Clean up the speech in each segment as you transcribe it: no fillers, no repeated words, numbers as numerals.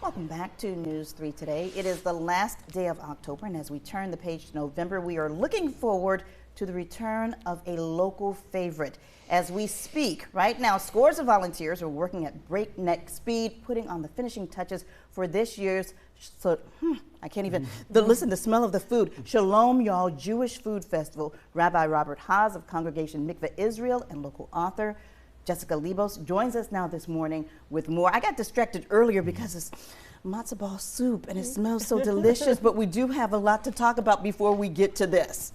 Welcome back to News 3 Today. It is the last day of October, and as we turn the page to November, we are looking forward to the return of a local favorite. As we speak right now, scores of volunteers are working at breakneck speed, putting on the finishing touches for this year's, I can't even listen to the smell of the food, Shalom, y'all, Jewish Food Festival. Rabbi Robert Haas of Congregation Mikveh Israel and local author Jessica Libos joins us now this morning with more. I got distracted earlier because it's matzo ball soup and it smells so delicious, but we do have a lot to talk about before we get to this.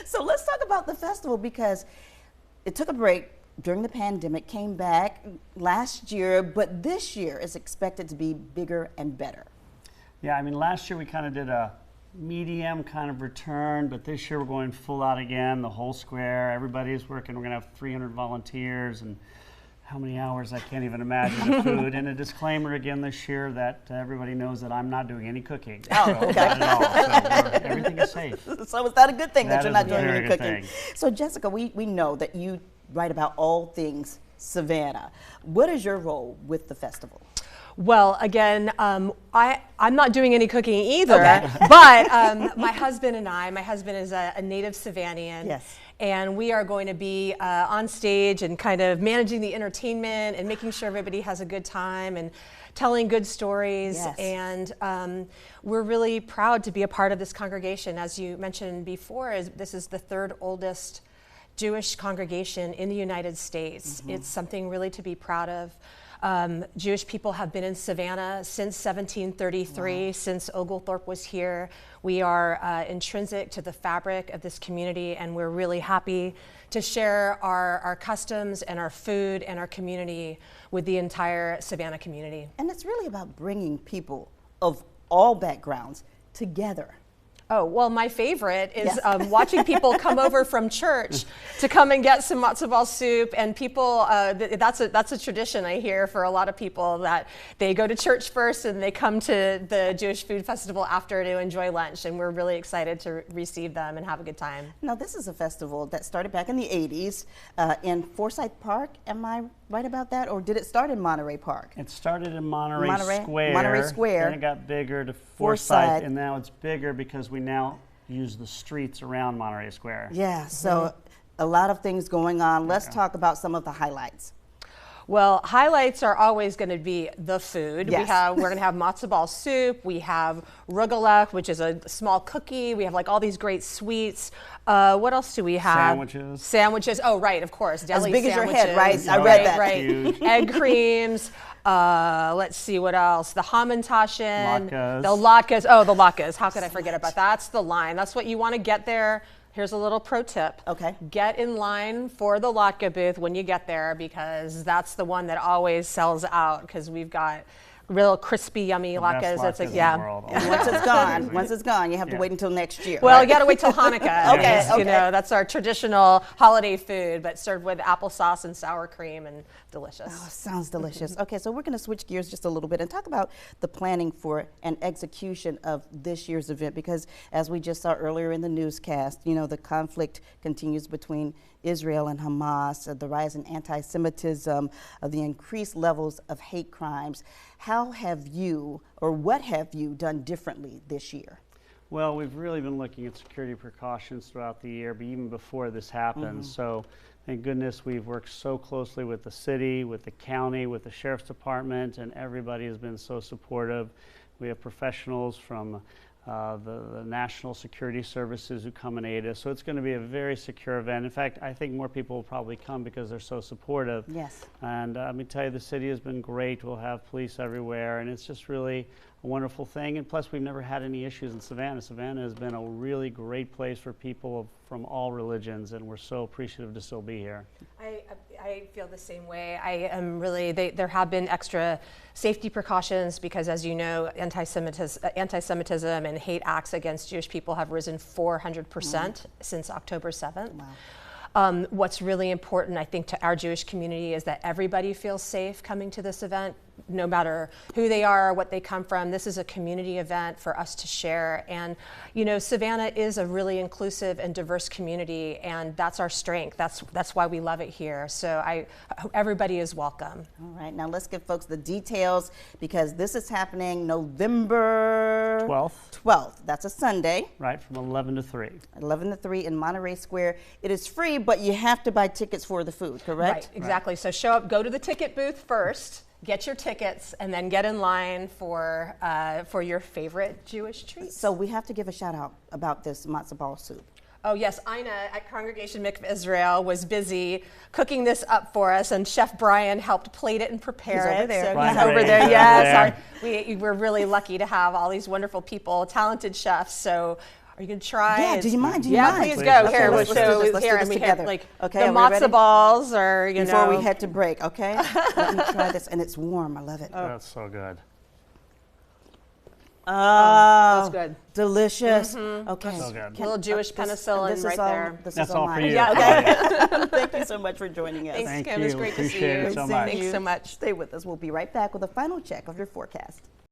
So let's talk about the festival because it took a break during the pandemic, came back last year, but this year is expected to be bigger and better. Yeah, I mean, last year we kind of did a medium kind of return, but this year we're going full out again, the whole square. Everybody's working. We're going to have 300 volunteers and how many hours I can't even imagine of food. And a disclaimer again this year that everybody knows that I'm not doing any cooking. Oh, okay. Not at all. So everything is safe. So is that a good thing that you're not doing any cooking? Thing. So Jessica, we know that you write about all things Savannah. What is your role with the festival? Well, again, I'm not doing any cooking either, okay. But my husband and my husband is a native Savannian. Yes. And we are going to be on stage and kind of managing the entertainment and making sure everybody has a good time and telling good stories. Yes. And we're really proud to be a part of this congregation. As you mentioned before, this is the third oldest Jewish congregation in the United States. Mm-hmm. It's something really to be proud of. Jewish people have been in Savannah since 1733, wow. Since Oglethorpe was here. We are intrinsic to the fabric of this community, and we're really happy to share our customs and our food and our community with the entire Savannah community. And it's really about bringing people of all backgrounds together. Oh, well, my favorite is watching people come over from church to come and get some matzo ball soup. And people, that's a tradition I hear for a lot of people, that they go to church first and they come to the Jewish Food Festival after to enjoy lunch. And we're really excited to receive them and have a good time. Now, this is a festival that started back in the 80s in Forsyth Park. Am I right about that? Or did it start in Monterey Park? It started in Monterey Square. Monterey Square. Then it got bigger to Forsyth, and now it's bigger because we now use the streets around Monterey Square. Yeah, so a lot of things going on. Let's talk about some of the highlights. Well, highlights are always going to be the food. Yes. We're going to have matzo ball soup. We have rugelach, which is a small cookie. We have like all these great sweets. What else do we have? Sandwiches. Oh, right, of course. Deli as big sandwiches. as your head, right? I read that. Right. Egg creams. Let's see what else. The hamantaschen. Latkes. The latkes. Oh, the latkes. How could I forget about that? That's the line. That's what you want to get there. Here's a little pro tip. Okay. Get in line for the latke booth when you get there, because that's the one that always sells out, because we've got real crispy, yummy latkes. Once it's gone, you have to wait until next year. Well, right? you got to wait till Hanukkah. Okay. You know, that's our traditional holiday food, but served with applesauce and sour cream, and delicious. Oh, sounds delicious. Okay, so we're going to switch gears just a little bit and talk about the planning for and execution of this year's event, because as we just saw earlier in the newscast, you know, the conflict continues between Israel and Hamas, the rise in anti-Semitism, the increased levels of hate crimes. How have you, or what have you done differently this year? Well, we've really been looking at security precautions throughout the year, but even before this happened. So thank goodness we've worked so closely with the city, with the county, with the sheriff's department, and everybody has been so supportive. We have professionals from the National Security Services who come and aid us. So it's going to be a very secure event. In fact, I think more people will probably come because they're so supportive. Yes. And let me tell you, the city has been great. We'll have police everywhere, and it's just really a wonderful thing. And plus, we've never had any issues in Savannah. Savannah has been a really great place for people from all religions, and we're so appreciative to still be here. I feel the same way. I am really, there have been extra safety precautions because, as you know, anti-Semitism and hate acts against Jewish people have risen 400% since October 7th. Wow. What's really important, I think, to our Jewish community is that everybody feels safe coming to this event. no matter who they are, what they come from. This is a community event for us to share. And, you know, Savannah is a really inclusive and diverse community, and that's our strength. That's why we love it here. So everybody is welcome. All right, now let's give folks the details, because this is happening November 12th. That's a Sunday. Right, from 11 to 3. 11 to 3 in Monterey Square. It is free, but you have to buy tickets for the food, correct? Right, exactly. So show up, go to the ticket booth first, get your tickets, and then get in line for your favorite Jewish treats. So we have to give a shout out about this matzo ball soup. Oh yes, Ina at Congregation Mikveh Israel was busy cooking this up for us, and Chef Brian helped plate it and prepare He's it. over there. So Brian he's over Gray there. is Yes, over there. we're really lucky to have all these wonderful people, talented chefs. So are you gonna try? Yeah, do you mind? Yeah, please go. Please. Here, Okay, we'll let's do show this. Let's do here, this and we together. have like Okay, the are we ready? matzo balls, or Before we head to break, okay? Let me try this, and it's warm. I love it. That's so good. Oh, that's good. Delicious. Okay. So good. A little Jewish penicillin this is right all, there. This That's is all for mine. you. Yeah, okay. Thank you so much for joining us. Thanks, Thank Kim. It's you. great to see Appreciate you. it so Seeing much. Thanks you. so much. Stay with us. We'll be right back with a final check of your forecast.